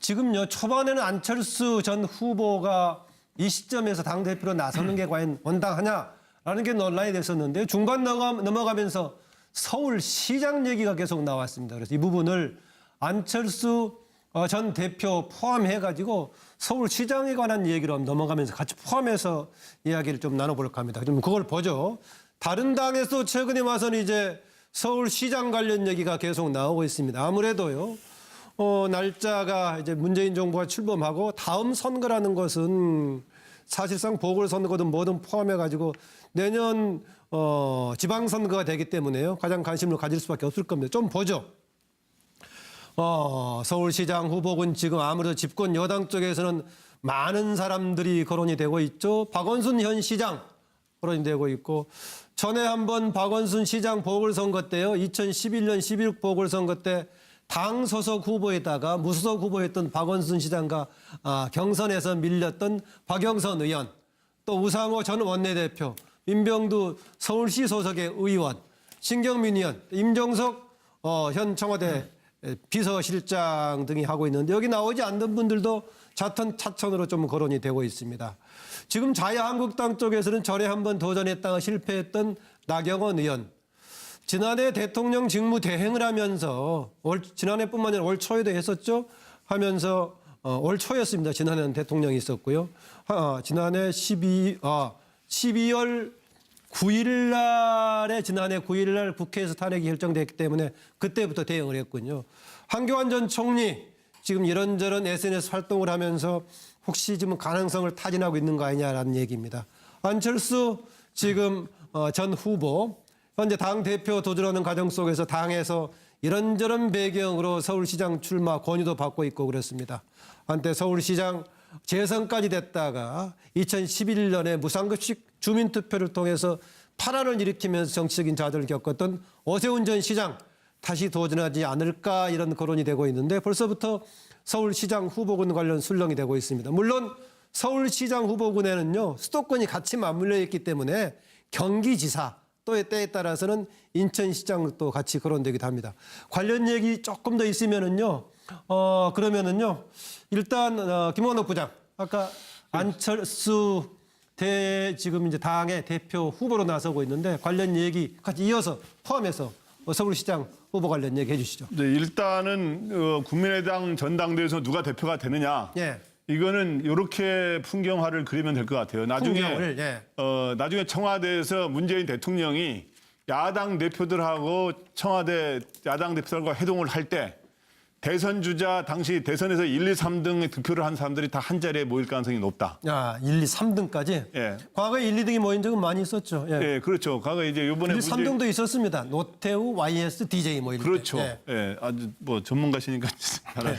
지금요 초반에는 안철수 전 후보가 이 시점에서 당대표로 나서는 게 과연 온당하냐라는 게 논란이 됐었는데 중반 넘어가면서 서울시장 얘기가 계속 나왔습니다. 그래서 이 부분을 안철수 전 대표 포함해가지고 서울시장에 관한 얘기로 넘어가면서 같이 포함해서 이야기를 좀 나눠볼까 합니다. 좀 그걸 보죠. 다른 당에서 최근에 와서는 이제 서울시장 관련 얘기가 계속 나오고 있습니다. 아무래도요. 날짜가 이제 문재인 정부가 출범하고 다음 선거라는 것은 사실상 보궐선거든 뭐든 포함해가지고 내년 지방선거가 되기 때문에요. 가장 관심을 가질 수밖에 없을 겁니다. 좀 보죠. 서울시장 후보군 지금 아무래도 집권 여당 쪽에서는 많은 사람들이 거론이 되고 있죠. 박원순 현 시장 거론이 되고 있고 전에 한번 박원순 시장 보궐선거 때요. 2011년 11 보궐선거 때 당 소속 후보에다가 무소속 후보였던 박원순 시장과 경선에서 밀렸던 박영선 의원, 또 우상호 전 원내대표, 민병두 서울시 소속의 의원, 신경민 의원, 임종석 현 청와대 비서실장 등이 하고 있는데 여기 나오지 않는 분들도 차천으로 좀 거론이 되고 있습니다. 지금 자유한국당 쪽에서는 전에 한번 도전했다가 실패했던 나경원 의원. 지난해 대통령 직무 대행을 하면서 지난해뿐만 아니라 올 초에도 했었죠. 하면서 올 초였습니다. 지난해는 대통령이 있었고요. 지난해 12월 9일 날에 지난해 9일 날 국회에서 탄핵이 결정됐기 때문에 그때부터 대응을 했군요. 한교안 전 총리 지금 이런저런 SNS 활동을 하면서 혹시 지금 가능성을 타진하고 있는 거 아니냐라는 얘기입니다. 안철수 지금 전 후보 현재 당대표 도전하는 과정 속에서 당에서 이런저런 배경으로 서울시장 출마 권유도 받고 있고 그렇습니다. 한때 서울시장 재선까지 됐다가 2011년에 무상급식 주민투표를 통해서 파란을 일으키면서 정치적인 좌절을 겪었던 오세훈 전 시장 다시 도전하지 않을까 이런 거론이 되고 있는데 벌써부터 서울시장 후보군 관련 술렁이 되고 있습니다. 물론 서울시장 후보군에는요 수도권이 같이 맞물려 있기 때문에 경기지사 또의 때에 따라서는 인천시장도 같이 거론되기도 합니다. 관련 얘기 조금 더 있으면은요, 그러면은요, 일단, 김원호 부장, 아까 안철수 지금 이제 당의 대표 후보로 나서고 있는데 관련 얘기 같이 이어서 포함해서 서울시장 후보 관련 얘기 해주시죠. 네, 일단은 국민의당 전당대회에서 누가 대표가 되느냐. 예. 이거는 이렇게 풍경화를 그리면 될 것 같아요. 나중에 나중에 청와대에서 문재인 대통령이 야당 대표들하고 청와대 야당 대표들과 회동을 할 때 대선 주자 당시 대선에서 1, 2, 3등의 득표를 한 사람들이 다 한 자리에 모일 가능성이 높다. 1, 2, 3등까지? 예. 과거에 1, 2등이 모인 적은 많이 있었죠. 예, 예 그렇죠. 과거에 이제 이번에 1, 3등도 있었습니다. 노태우, YS, DJ 뭐 이렇게. 그렇죠. 예. 아주 뭐 전문가시니까 잘 알아요.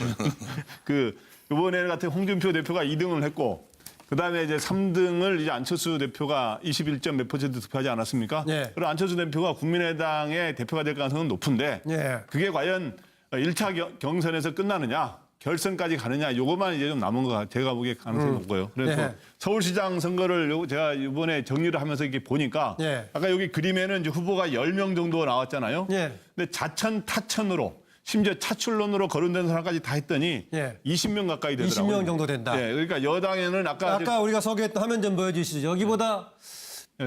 이번에 같은 홍준표 대표가 2등을 했고, 그 다음에 이제 3등을 이제 안철수 대표가 21점 몇 퍼센트 득표하지 않았습니까? 예. 그리고 안철수 대표가 국민의당의 대표가 될 가능성은 높은데, 예. 그게 과연 1차 경선에서 끝나느냐, 결선까지 가느냐, 요것만 이제 좀 남은 거 제가 보기에 가능성이 높고요. 그래서 예. 서울시장 선거를 제가 이번에 정리를 하면서 이렇게 보니까, 예. 아까 여기 그림에는 이제 후보가 10명 정도가 나왔잖아요. 예. 근데 자천, 타천으로, 심지어 차출론으로 거론된 사람까지 다 했더니 예. 20명 가까이 되더라고요. 20명 정도 된다. 예, 그러니까 여당에는 아까 우리가 소개했던 화면 좀 보여주시죠. 여기보다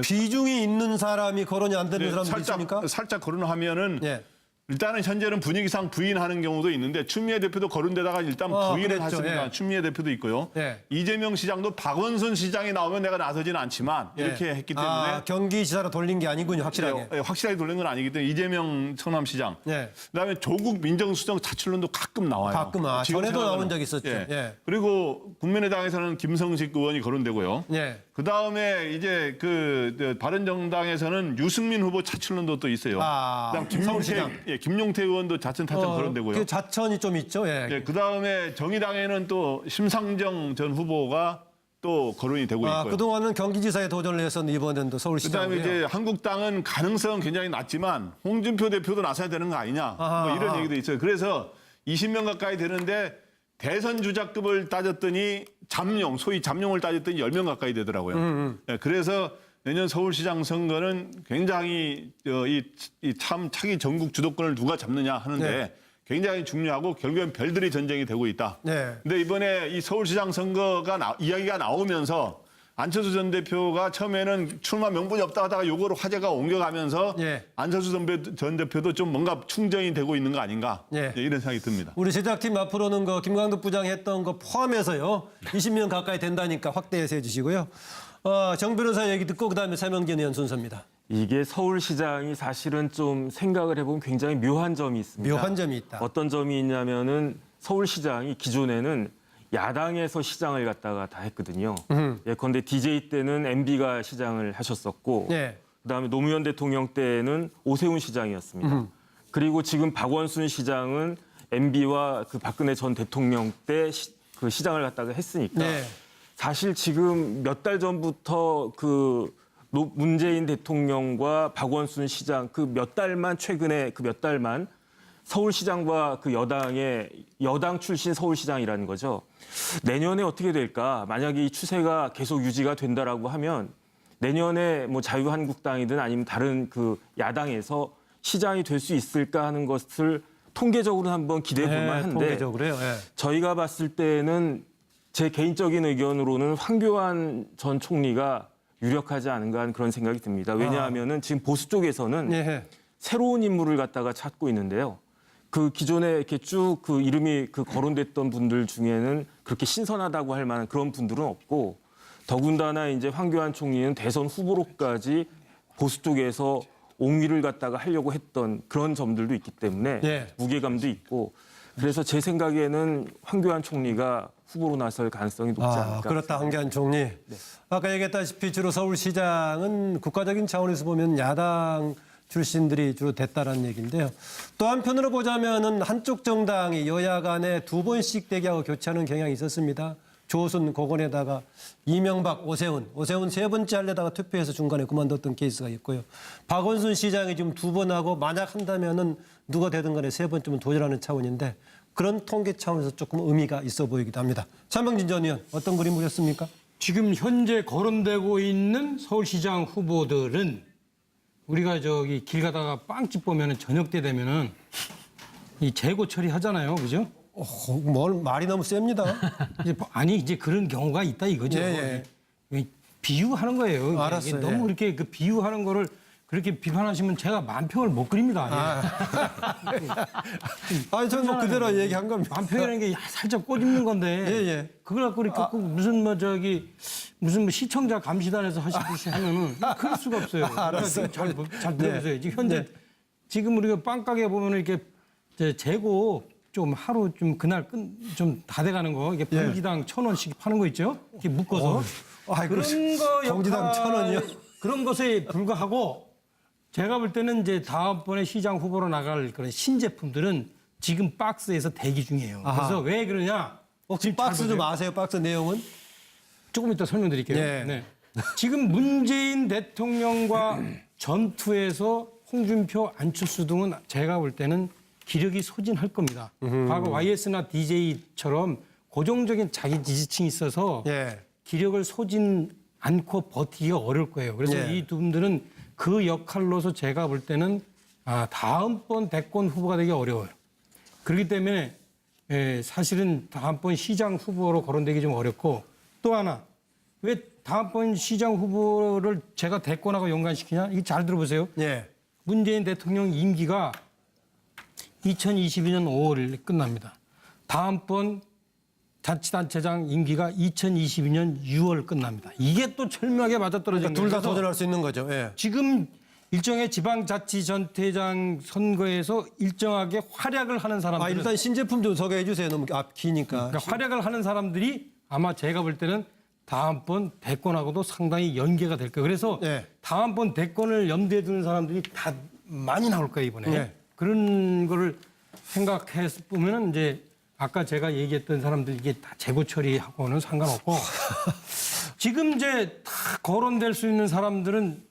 비중이 있는 사람이 거론이 안 되는 사람도 있습니까? 살짝 거론하면은 예. 일단은 현재는 분위기상 부인하는 경우도 있는데 추미애 대표도 거론되다가 일단 부인을 그랬죠. 했으니까 예. 추미애 대표도 있고요. 예. 이재명 시장도 박원순 시장이 나오면 내가 나서지는 않지만 이렇게 했기 때문에 경기지사로 돌린 게 아니군요. 확실하게. 확실하게 돌린 건 아니기 때문에 이재명 청남시장. 예. 그다음에 조국 민정수석 차출론도 가끔 나와요. 가끔 지금 전에도 생각하면. 나온 적 있었죠. 예. 예. 그리고 국민의당에서는 김성식 의원이 거론되고요. 예. 그다음에 이제 바른정당에서는 유승민 후보 차출론도 또 있어요. 그다음 김용태 의원도 자천 타천 거론되고요. 그 자천이 좀 있죠. 예. 예, 그다음에 정의당에는 또 심상정 전 후보가 또 거론이 되고 있고요. 그동안은 경기지사에 도전을 했었는데 이번에는 또 서울시장. 그다음에 이제 한국당은 가능성은 굉장히 낮지만 홍준표 대표도 나서야 되는 거 아니냐. 뭐 이런 얘기도 있어요. 그래서 20명 가까이 되는데 대선 주자급을 따졌더니 소위 잠룡을 따졌더니 10명 가까이 되더라고요. 예, 그래서 내년 서울시장 선거는 굉장히 참 차기 전국 주도권을 누가 잡느냐 하는데 굉장히 중요하고 결국엔 별들이 전쟁이 되고 있다. 네. 근데 이번에 이 서울시장 선거가 이야기가 나오면서 안철수 전 대표가 처음에는 출마 명분이 없다 하다가 요거로 화제가 옮겨가면서 예. 안철수 전 대표도 좀 뭔가 충전이 되고 있는 거 아닌가 예. 이런 생각이 듭니다. 우리 제작팀 앞으로는 그 김광덕 부장 했던 거 포함해서요. 20명 가까이 된다니까 확대해서 해주시고요. 정 변호사 얘기 듣고 그다음에 세명진 의원 순서입니다. 이게 서울시장이 사실은 좀 생각을 해보면 굉장히 묘한 점이 있습니다. 묘한 점이 있다. 어떤 점이 있냐면은 서울시장이 기존에는 야당에서 시장을 갖다가 다 했거든요. 예컨대 DJ 때는 MB가 시장을 하셨었고 네. 그다음에 노무현 대통령 때는 오세훈 시장이었습니다. 그리고 지금 박원순 시장은 MB와 그 박근혜 전 대통령 때 그 시장을 갖다가 했으니까 네. 사실 지금 몇 달 전부터 그 문재인 대통령과 박원순 시장 그 몇 달만 최근에 그 몇 달만 서울시장과 그 여당 출신 서울시장이라는 거죠. 내년에 어떻게 될까? 만약에 이 추세가 계속 유지가 된다라고 하면 내년에 뭐 자유한국당이든 아니면 다른 그 야당에서 시장이 될 수 있을까 하는 것을 통계적으로 한번 기대해 볼 만한데 통계적으로요. 네. 저희가 봤을 때는 제 개인적인 의견으로는 황교안 전 총리가 유력하지 않은가 하는 그런 생각이 듭니다. 왜냐하면은 지금 보수 쪽에서는 네. 새로운 인물을 갖다가 찾고 있는데요. 그 기존에 이렇게 쭉 그 이름이 그 거론됐던 분들 중에는 그렇게 신선하다고 할 만한 그런 분들은 없고 더군다나 이제 황교안 총리는 대선 후보로까지 보수 쪽에서 옹위를 갖다가 하려고 했던 그런 점들도 있기 때문에 예. 무게감도 있고 그래서 제 생각에는 황교안 총리가 후보로 나설 가능성이 높지 않을까. 그렇다 황교안 총리. 아까 얘기했다시피 주로 서울시장은 국가적인 차원에서 보면 야당 출신들이 주로 됐다라는 얘기인데요. 또 한편으로 보자면은 한쪽 정당이 여야 간에 두 번씩 대기하고 교체하는 경향이 있었습니다. 조순 고건에다가 이명박, 오세훈 세 번째 하려다가 투표해서 중간에 그만뒀던 케이스가 있고요. 박원순 시장이 지금 두 번 하고 만약 한다면은 누가 되든 간에 세 번쯤은 도전하는 차원인데 그런 통계 차원에서 조금 의미가 있어 보이기도 합니다. 차명진 전 의원 어떤 그림 보셨습니까? 지금 현재 거론되고 있는 서울시장 후보들은 우리가 저기 길 가다가 빵집 보면은 저녁 때 되면은 이 재고 처리하잖아요, 그죠? 뭘 말이 너무 셉니다. 이제 그런 경우가 있다 이거죠. 예. 비유하는 거예요. 이게 알았어요. 너무 이렇게 그 비유하는 거를 그렇게 비판하시면 제가 만평을 못 그립니다. 아니 저는 뭐 그대로 얘기한 겁니다. 만평이라는 게 살짝 꼬집는 건데 예. 그걸 갖고 이렇게 꼭 무슨 뭐 시청자 감시단에서 하시듯이 하면은 그럴 수가 없어요. 알았어요. 잘 들어보세요. 지금 현재 지금 우리가 빵가게 보면 이렇게 재고 좀 하루 좀 그날 좀 다 돼가는 거 이게 봉지당 1,000원씩 파는 거 있죠? 이렇게 묶어서 그런 거 봉지당 1,000원이요? 그런 것에 불과하고 제가 볼 때는 이제 다음번에 시장 후보로 나갈 그런 신제품들은 지금 박스에서 대기 중이에요. 그래서 왜 그러냐? 혹시 박스 좀 아세요? 박스 내용은? 조금 이따 설명드릴게요. 네. 지금 문재인 대통령과 전투에서 홍준표, 안철수 등은 제가 볼 때는 기력이 소진할 겁니다. 과거 YS나 DJ처럼 고정적인 자기 지지층이 있어서 기력을 소진 않고 버티기가 어려울 거예요. 그래서 이 두 분들은 그 역할로서 제가 볼 때는 다음번 대권 후보가 되기 어려워요. 그렇기 때문에 사실은 다음번 시장 후보로 거론되기 좀 어렵고 또 하나 왜 다음번 시장 후보를 제가 대권하고 연관시키냐? 이거 잘 들어보세요. 문재인 대통령 임기가 2022년 5월 끝납니다. 다음번 자치단체장 임기가 2022년 6월 끝납니다. 이게 또 철저하게 맞아떨어진 거예요. 둘 다 도전할 수 있는 거죠. 지금 일정의 지방자치전체장 선거에서 일정하게 활약을 하는 사람들. 일단 신제품 좀 소개해 주세요. 너무 기니까. 그러니까 활약을 하는 사람들이 아마 제가 볼 때는 다음번 대권하고도 상당히 연계가 될 거예요. 그래서 다음번 대권을 염두에 두는 사람들이 다 많이 나올 거예요, 이번에. 그런 거를 생각해 보면은 이제 아까 제가 얘기했던 사람들 이게 다 재고 처리하고는 상관없고 지금 이제 다 거론될 수 있는 사람들은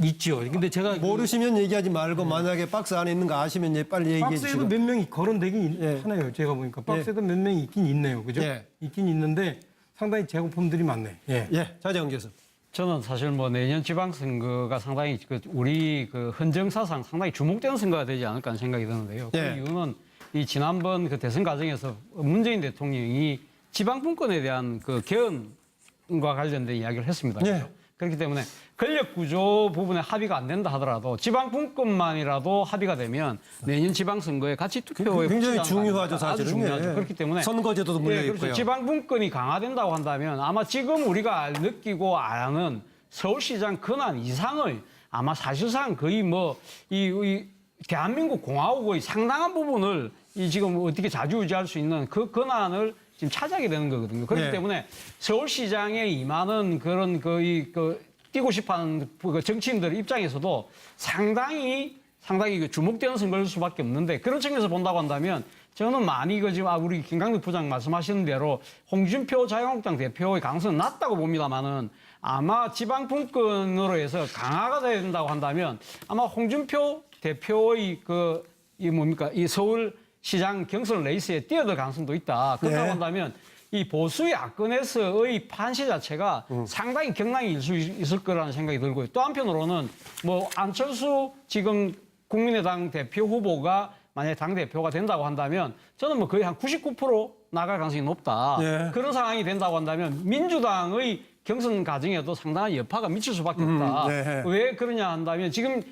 있죠. 근데 제가 모르시면 얘기하지 말고 만약에 박스 안에 있는 거 아시면 빨리 얘기해 주시고. 박스에도 몇 명이 거론되긴 하네요. 제가 보니까 박스에도 몇 명이 있긴 있네요. 그죠? 있긴 있는데 상당히 재고품들이 많네. 차재원 교수. 저는 사실 뭐 내년 지방선거가 상당히 우리 그 헌정사상 상당히 주목되는 선거가 되지 않을까 하는 생각이 드는데요. 그 이유는 이 지난번 그 대선 과정에서 문재인 대통령이 지방분권에 대한 그 개헌과 관련된 이야기를 했습니다. 네. 그렇기 때문에 권력 구조 부분에 합의가 안 된다 하더라도 지방분권만이라도 합의가 되면 내년 지방선거에 같이 투표에 굉장히 붙이지 중요하죠, 않을까. 사실은. 아주 중요하죠. 예. 그렇기 때문에 선거제도도 물려 그렇죠. 있고요. 지방분권이 강화된다고 한다면 아마 지금 우리가 느끼고 아는 서울시장 권한 이상을 아마 사실상 거의 이 대한민국 공화국의 상당한 부분을 이 지금 어떻게 좌지우지할 수 있는 그 권한을 지금 차지하게 되는 거거든요. 그렇기 네. 때문에 서울시장에 임하는 그런 뛰고 싶어하는 그 정치인들 입장에서도 상당히 그 주목되는 선거일 수밖에 없는데 그런 측면에서 본다고 한다면 저는 많이 지금 우리 김강득 부장 말씀하시는 대로 홍준표 자유한국당 대표의 가능성은 낮다고 봅니다만은 아마 지방분권으로 해서 강화가 돼야 된다고 한다면 아마 홍준표 대표의 이 서울시장 경선 레이스에 뛰어들 가능성도 있다. 그렇다고 네. 한다면 이 보수의 야권에서의 판시 자체가 상당히 경랑일 수 있을 거라는 생각이 들고요. 또 한편으로는 안철수 지금 국민의당 대표 후보가 만약에 당대표가 된다고 한다면 저는 거의 한 99% 나갈 가능성이 높다. 네. 그런 상황이 된다고 한다면 민주당의 경선 과정에도 상당한 여파가 미칠 수밖에 없다. 네. 왜 그러냐 한다면 지금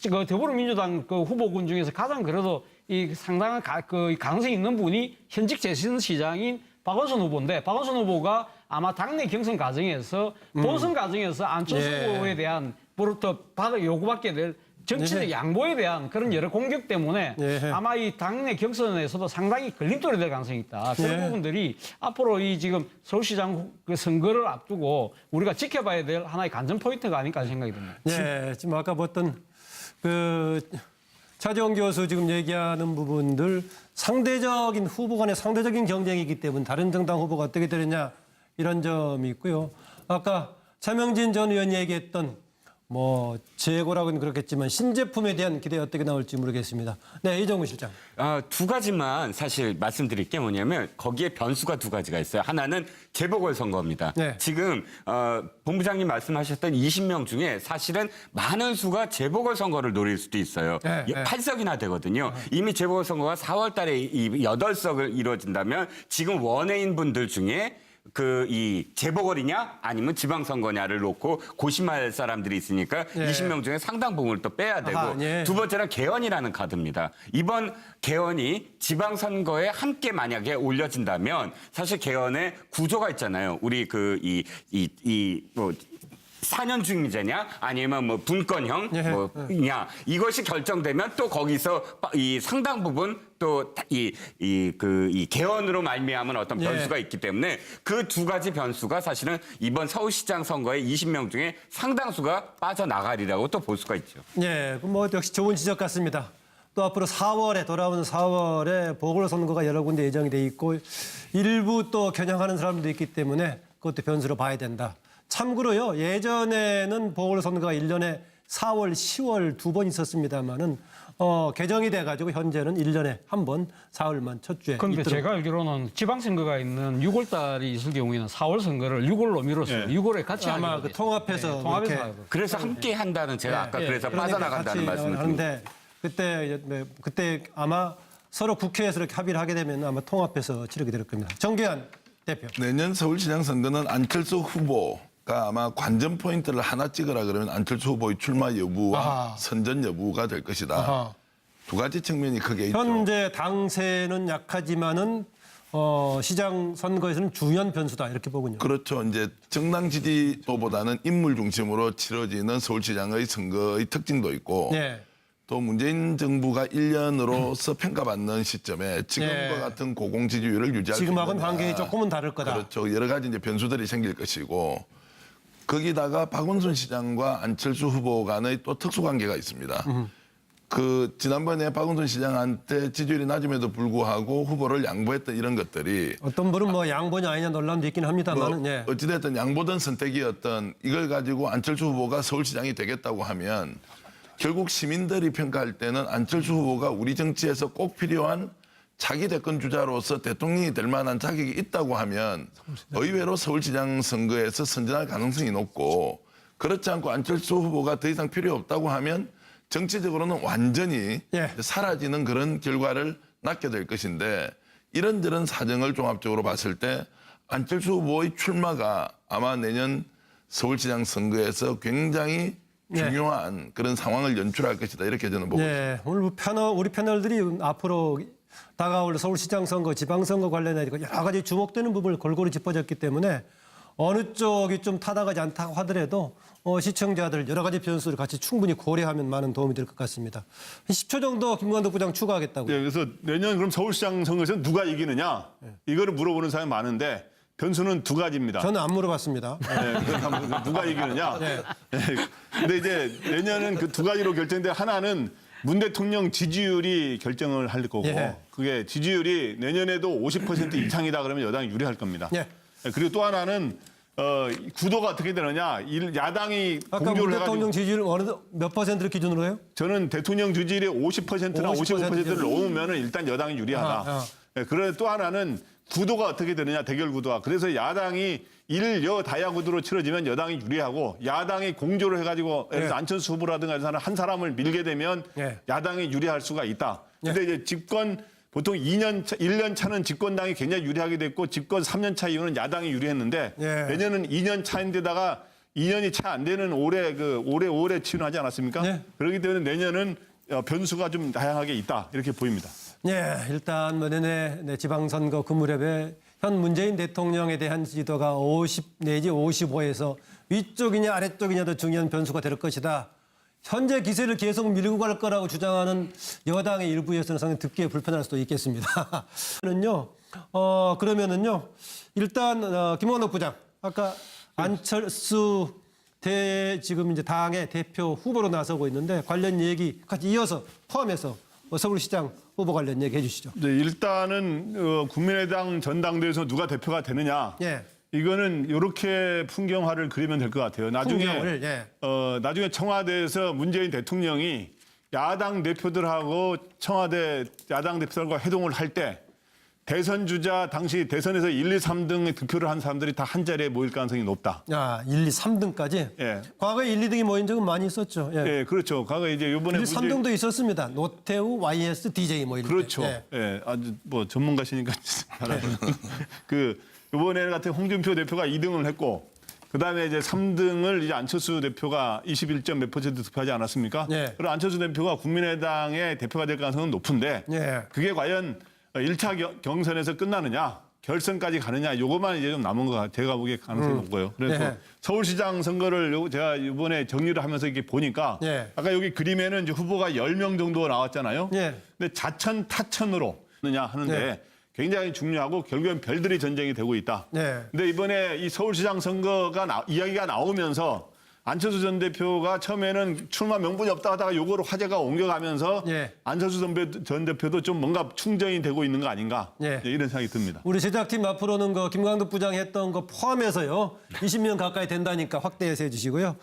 더불어민주당 후보군 중에서 가장 그래도 이 상당한 가능성이 있는 분이 현직 재선시장인 박원순 후보인데 박원순 후보가 아마 당내 경선 과정에서 본선 과정에서 안철수 네. 후보에 대한 요구받게 될 정치적 네. 양보에 대한 그런 여러 공격 때문에 네. 아마 이 당내 경선에서도 상당히 걸림돌이 될 가능성이 있다. 그런 네. 부분들이 앞으로 이 지금 서울시장 선거를 앞두고 우리가 지켜봐야 될 하나의 관전 포인트가 아닐까 생각이 듭니다. 네, 지금 아까 봤던 차재원 교수 지금 얘기하는 부분들 상대적인 후보 간의 상대적인 경쟁이기 때문에 다른 정당 후보가 어떻게 되느냐 이런 점이 있고요. 아까 차명진 전 의원이 얘기했던 재고라고는 그렇겠지만 신제품에 대한 기대 어떻게 나올지 모르겠습니다. 네, 이정우 실장. 두 가지만 사실 말씀드릴 게 뭐냐면 거기에 변수가 두 가지가 있어요. 하나는 재보궐선거입니다. 네. 지금 본부장님 말씀하셨던 20명 중에 사실은 많은 수가 재보궐선거를 노릴 수도 있어요. 네, 네. 8석이나 되거든요. 이미 재보궐선거가 4월 달에 이 8석을 이루어진다면 지금 원외인 분들 중에 이 재보궐이냐 아니면 지방선거냐를 놓고 고심할 사람들이 있으니까 예. 20명 중에 상당 부분을 또 빼야 되고 아하, 예. 두 번째는 개헌이라는 카드입니다. 이번 개헌이 지방선거에 함께 만약에 올려진다면 사실 개헌의 구조가 있잖아요. 우리 4년 중임제냐 아니면 분권형 냐 이것이 결정되면 또 거기서 이 상당 부분 또 이 개헌으로 말미암은 어떤 변수가 있기 때문에 그 두 가지 변수가 사실은 이번 서울시장 선거에 20명 중에 상당수가 빠져나가리라고 또 볼 수가 있죠. 네, 역시 좋은 지적 같습니다. 또 앞으로 돌아오는 4월에 보궐선거가 여러 군데 예정이 돼 있고 일부 또 겨냥하는 사람도 있기 때문에 그것도 변수로 봐야 된다. 참고로요, 예전에는 보궐선거가 1년에 4월, 10월 두 번 있었습니다만은 개정이 돼가지고 현재는 1년에 한 번 4월만 첫 주에. 그런데 있도록. 제가 알기로는 지방선거가 있는 6월 달이 있을 경우에는 4월 선거를 6월로 미뤘어요. 6월에 같이 아마 하기로 그 통합해서 통합해서 그렇게 하고. 그래서 함께 한다는 제가 아까 그래서 그러니까 빠져나간다는 같이 말씀을 드립니다. 하는데 그때 아마 서로 국회에서 이렇게 합의를 하게 되면 아마 통합해서 치르게 될 겁니다. 정계한 대표. 내년 서울시장 선거는 안철수 후보가 아마 관전 포인트를 하나 찍으라 그러면 안철수 후보의 출마 여부와 아하. 선전 여부가 될 것이다. 아하. 두 가지 측면이 크게 있죠. 현재 당세는 약하지만은 시장 선거에서는 중요한 변수다 이렇게 보군요. 그렇죠. 이제 정당 지지도보다는 인물 중심으로 치러지는 서울시장의 선거의 특징도 있고 네. 또 문재인 정부가 1년으로서 평가받는 시점에 지금과 네. 같은 고공 지지율을 유지할 수 지금하고는 있느냐. 환경이 조금은 다를 거다. 그렇죠. 여러 가지 이제 변수들이 생길 것이고 거기다가 박원순 시장과 안철수 후보 간의 또 특수관계가 있습니다. 지난번에 박원순 시장한테 지지율이 낮음에도 불구하고 후보를 양보했던 이런 것들이 어떤 분은 양보냐 아니냐 논란도 있긴 합니다만은 어찌됐든 양보든 선택이었던 이걸 가지고 안철수 후보가 서울시장이 되겠다고 하면 결국 시민들이 평가할 때는 안철수 후보가 우리 정치에서 꼭 필요한 차기 대권 주자로서 대통령이 될 만한 자격이 있다고 하면 의외로 서울시장 선거에서 선전할 가능성이 높고 그렇지 않고 안철수 후보가 더 이상 필요 없다고 하면 정치적으로는 완전히 예. 사라지는 그런 결과를 낳게 될 것인데 이런저런 사정을 종합적으로 봤을 때 안철수 후보의 출마가 아마 내년 서울시장 선거에서 굉장히 중요한 그런 상황을 연출할 것이다. 이렇게 저는 보고 있습니다. 네, 오늘 우리 패널들이 앞으로 다가올 서울시장 선거, 지방선거 관련해 여러 가지 주목되는 부분을 골고루 짚어줬기 때문에 어느 쪽이 좀 타당하지 않다고 하더라도 시청자들 여러 가지 변수를 같이 충분히 고려하면 많은 도움이 될 것 같습니다. 한 10초 정도 김광덕 부장 추가하겠다고요. 네, 그래서 내년 그럼 서울시장 선거에서 누가 이기느냐 이거를 물어보는 사람이 많은데 변수는 두 가지입니다. 저는 안 물어봤습니다. 네, 누가 이기느냐. 네. 근데 이제 내년은 그 두 가지로 결정돼 하나는 문 대통령 지지율이 결정을 할 거고 예. 그게 지지율이 내년에도 50% 이상이다 그러면 여당이 유리할 겁니다. 예. 그리고 또 하나는 구도가 어떻게 되느냐. 야당이 아까 문 공조를 대통령 해가지고 지지율 몇 퍼센트를 기준으로 해요? 저는 대통령 지지율이 50%나 55%를 넘으면 일단 여당이 유리하다. 네, 그런데 또 하나는 구도가 어떻게 되느냐, 대결 구도가. 그래서 야당이 일여다야 구도로 치러지면 여당이 유리하고 야당이 공조를 해가지고 예를 들어서 안철수 후보라든가 이런 사람 한 사람을 밀게 되면 야당이 유리할 수가 있다. 근데 이제 집권 보통 1년 차는 집권당이 굉장히 유리하게 됐고 집권 3년 차 이후는 야당이 유리했는데 내년은 2년 차인데다가 2년이 채 안 되는 올해 5월에 치르하지 않았습니까? 그렇기 때문에 내년은 변수가 좀 다양하게 있다 이렇게 보입니다. 네, 일단 내년에 지방선거 금무렵에 현 문재인 대통령에 대한 지지도가 50 내지 55에서 위쪽이냐 아래쪽이냐도 중요한 변수가 될 것이다. 현재 기세를 계속 밀고 갈 거라고 주장하는 여당의 일부에서는 상당히 듣기에 불편할 수도 있겠습니다. 그러면은요, 일단 김광덕 부장, 아까 안철수 지금 이제 당의 대표 후보로 나서고 있는데 관련 얘기 같이 이어서 포함해서 서울시장 후보 관련 얘기해 주시죠. 네, 일단은 국민의당 전당대회에서 누가 대표가 되느냐. 이거는 이렇게 풍경화를 그리면 될 것 같아요. 나중에 나중에 청와대에서 문재인 대통령이 야당 대표들하고 청와대 야당 대표들과 회동을 할 때 대선 주자 당시 대선에서 1, 2, 3등 득표를 한 사람들이 다 한 자리에 모일 가능성이 높다. 1, 2, 3등까지? 예. 과거에 1, 2등이 모인 적은 많이 있었죠. 예, 그렇죠. 과거에 이제 이번에 1, 3등도 있었습니다. 노태우, YS, DJ 뭐 이런. 그렇죠. 아주 뭐 전문가시니까 이번에 같은 홍준표 대표가 2등을 했고 그다음에 이제 3등을 이제 안철수 대표가 21점 몇 퍼센트 득표하지 않았습니까? 그럼 안철수 대표가 국민의당의 대표가 될 가능성은 높은데 그게 과연 1차 경선에서 끝나느냐, 결선까지 가느냐, 요것만 이제 좀 남은 거 제가 보기에 가능성이 높고요. 그래서 서울시장 선거를 제가 이번에 정리를 하면서 이렇게 보니까 아까 여기 그림에는 이제 후보가 10명 정도 나왔잖아요. 근데 자천 타천으로 하느냐 하는데 굉장히 중요하고 결국엔 별들이 전쟁이 되고 있다. 근데 이번에 이 서울시장 선거가 이야기가 나오면서 안철수 전 대표가 처음에는 출마 명분이 없다 하다가 요거로 화제가 옮겨가면서 안철수 전 대표도 좀 뭔가 충전이 되고 있는 거 아닌가 이런 생각이 듭니다. 우리 제작팀 앞으로는 김광덕 부장이 했던 거 포함해서요 20명 가까이 된다니까 확대해서 해주시고요.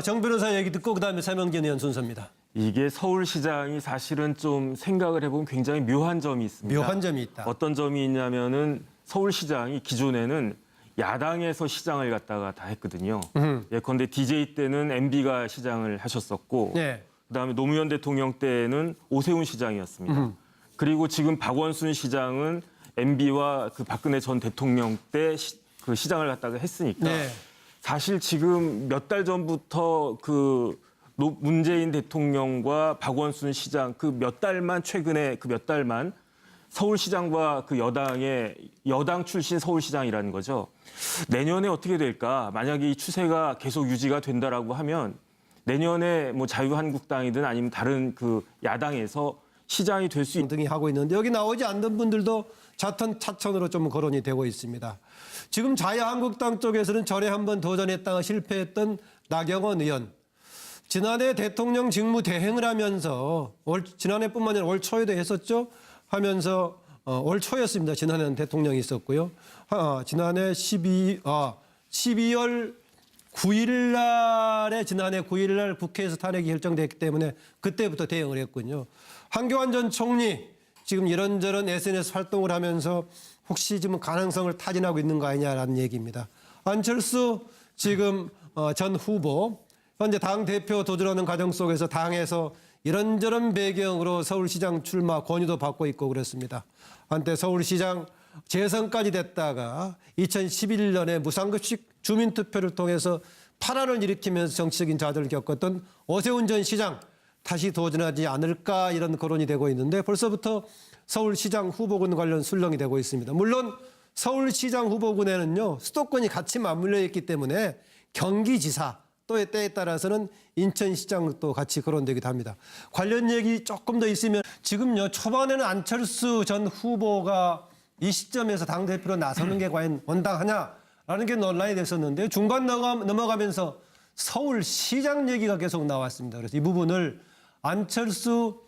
정 변호사 얘기 듣고 그다음에 세명견 의원 순서입니다. 이게 서울시장이 사실은 좀 생각을 해보면 굉장히 묘한 점이 있습니다. 묘한 점이 있다. 어떤 점이 있냐면은 서울시장이 기존에는 야당에서 시장을 갖다가 다 했거든요. 예컨대 DJ 때는 MB가 시장을 하셨었고 그다음에 노무현 대통령 때는 오세훈 시장이었습니다. 그리고 지금 박원순 시장은 MB와 그 박근혜 전 대통령 때 그 시장을 갖다가 했으니까 사실 지금 몇 달 전부터 문재인 대통령과 박원순 시장 최근에 그 몇 달만 서울시장과 그 여당 출신 서울시장이라는 거죠. 내년에 어떻게 될까? 만약에 이 추세가 계속 유지가 된다라고 하면 내년에 뭐 자유한국당이든 아니면 다른 그 야당에서 시장이 될 수 등이 하고 있는데 여기 나오지 않는 분들도 차천으로 좀 거론이 되고 있습니다. 지금 자유한국당 쪽에서는 절에 한번 도전했다가 실패했던 나경원 의원. 지난해 대통령 직무 대행을 하면서 지난해뿐만 아니라 올 초에도 했었죠. 하면서 올 초였습니다. 지난해는 대통령이 있었고요. 지난해 12월 9일 날에 지난해 9일 날 국회에서 탄핵이 결정됐기 때문에 그때부터 대응을 했군요. 한교안 전 총리 지금 이런저런 SNS 활동을 하면서 혹시 지금 가능성을 타진하고 있는 거 아니냐라는 얘기입니다. 안철수 지금 전 후보 현재 당 대표 도전하는 과정 속에서 당에서 이런저런 배경으로 서울시장 출마 권유도 받고 있고 그렇습니다. 한때 서울시장 재선까지 됐다가 2011년에 무상급식 주민투표를 통해서 파란을 일으키면서 정치적인 좌절을 겪었던 오세훈 전 시장 다시 도전하지 않을까 이런 거론이 되고 있는데 벌써부터 서울시장 후보군 관련 술렁이 되고 있습니다. 물론 서울시장 후보군에는요 수도권이 같이 맞물려 있기 때문에 경기지사 또의 때에 따라서는 인천시장도 같이 거론되기도 합니다. 관련 얘기 조금 더 있으면 지금요 초반에는 안철수 전 후보가 이 시점에서 당대표로 나서는 게 과연 원당하냐라는 게 논란이 됐었는데 중간 넘어가면서 서울시장 얘기가 계속 나왔습니다. 그래서 이 부분을 안철수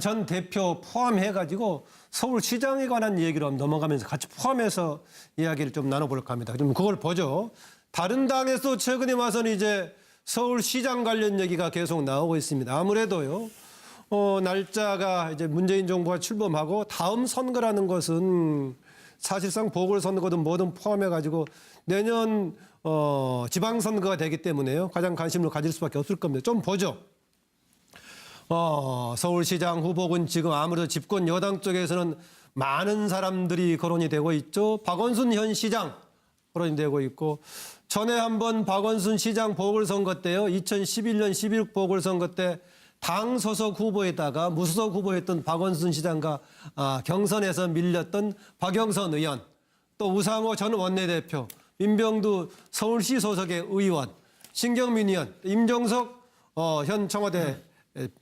전 대표 포함해가지고 서울시장에 관한 얘기로 넘어가면서 같이 포함해서 이야기를 좀 나눠볼까 합니다. 그럼 그걸 보죠. 다른 당에서 최근에 와서는 이제 서울시장 관련 얘기가 계속 나오고 있습니다. 아무래도요. 날짜가 이제 문재인 정부가 출범하고 다음 선거라는 것은 사실상 보궐선거든 뭐든 포함해가지고 내년 지방선거가 되기 때문에요. 가장 관심을 가질 수밖에 없을 겁니다. 좀 보죠. 서울시장 후보군 지금 아무래도 집권 여당 쪽에서는 많은 사람들이 거론이 되고 있죠. 박원순 현 시장 거론이 되고 있고 전에 한번 박원순 시장 보궐선거 때요. 2011년 11 보궐선거 때 당 소속 후보에다가 무소속 후보였던 박원순 시장과 경선에서 밀렸던 박영선 의원, 또 우상호 전 원내대표, 민병두 서울시 소속의 의원, 신경민 의원, 임종석 현 청와대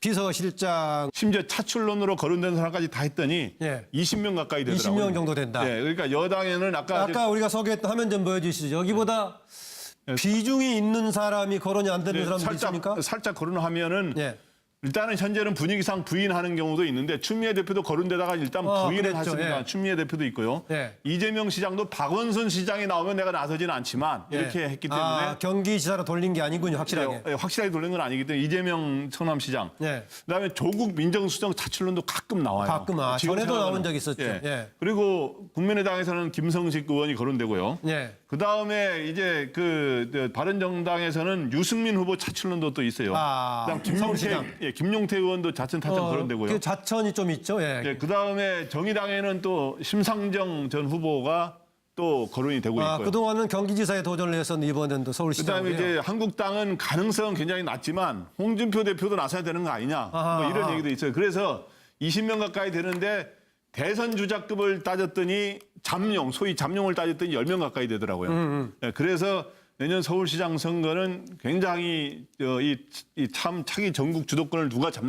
비서실장. 심지어 차출론으로 거론된 사람까지 다 했더니 예. 20명 가까이 되더라고요. 20명 정도 된다. 예, 그러니까 여당에는 아까 우리가 소개했던 화면 좀 보여주시죠. 여기보다 비중이 있는 사람이 거론이 안 되는 사람도 있습니까? 살짝 거론하면은 예. 일단은 현재는 분위기상 부인하는 경우도 있는데 추미애 대표도 거론되다가 일단 부인을 그랬죠. 했습니다. 예. 추미애 대표도 있고요. 예. 이재명 시장도 박원순 시장이 나오면 내가 나서지는 않지만 이렇게 했기 때문에 경기지사로 돌린 게 아니군요, 확실하게. 확실하게 돌린 건 아니기 때문에 이재명 성남시장. 예. 그다음에 조국 민정수석 차출론도 가끔 나와요. 가끔, 지금 전에도 생각하면. 나온 적 있었죠. 예. 예. 그리고 국민의당에서는 김성식 의원이 거론되고요. 예. 그다음에 이제 바른정당에서는 유승민 후보 차출론도 또 있어요. 그다음 서울시장. 김용태 의원도 자천 타천 거론되고요. 그 자천이 좀 있죠. 예. 예, 그다음에 정의당에는 또 심상정 전 후보가 또 거론이 되고 있고요. 그동안은 경기지사에 도전을 했었는데 이번에는 또 서울시장. 그다음에 이제 한국당은 가능성은 굉장히 낮지만 홍준표 대표도 나서야 되는 거 아니냐 뭐 이런 얘기도 있어요. 그래서 20명 가까이 되는데 대선 주자급을 따졌더니 소위 잠룡을 따졌더니 10명 가까이 되더라고요. 네, 그래서 내년 서울시장 선거는 굉장히 참 차기 전국 주도권을 누가 잡는